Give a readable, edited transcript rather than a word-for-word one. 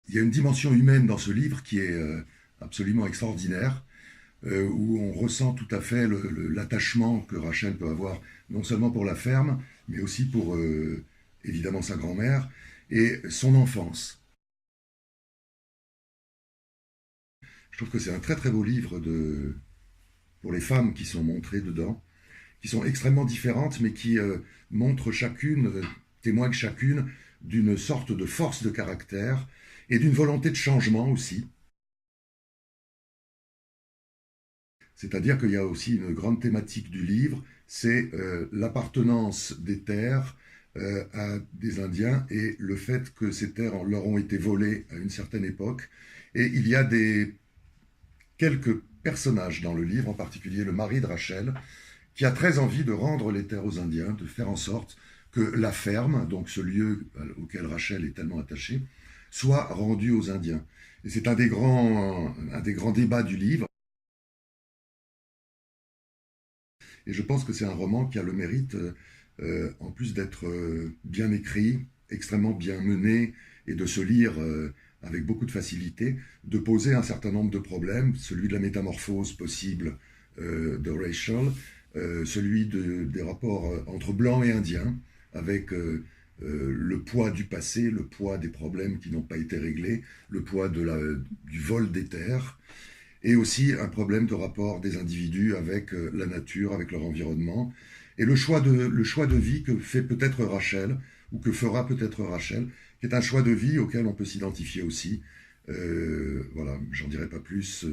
il y a une dimension humaine dans ce livre qui est absolument extraordinaire, où on ressent tout à fait l'attachement que Rachel peut avoir, non seulement pour la ferme, mais aussi pour évidemment sa grand-mère et son enfance. Je trouve que c'est un très très beau livre pour les femmes qui sont montrées dedans, qui sont extrêmement différentes, mais qui montrent chacune, témoignent chacune d'une sorte de force de caractère et d'une volonté de changement aussi. C'est-à-dire qu'il y a aussi une grande thématique du livre, c'est l'appartenance des terres à des Indiens et le fait que ces terres leur ont été volées à une certaine époque. Et il y a quelques personnages dans le livre, en particulier le mari de Rachel, qui a très envie de rendre les terres aux Indiens, de faire en sorte que la ferme, donc ce lieu auquel Rachel est tellement attachée, soit rendue aux Indiens. Et c'est un des grands débats du livre. Et je pense que c'est un roman qui a le mérite, en plus d'être bien écrit, extrêmement bien mené, et de se lire avec beaucoup de facilité, de poser un certain nombre de problèmes, celui de la métamorphose possible de Rachel, des rapports entre blancs et indiens, avec le poids du passé, le poids des problèmes qui n'ont pas été réglés, le poids du vol des terres, et aussi un problème de rapport des individus avec la nature, avec leur environnement, et le choix de vie que fait peut-être Rachel, ou que fera peut-être Rachel, qui est un choix de vie auquel on peut s'identifier aussi. Voilà, j'en dirai pas plus.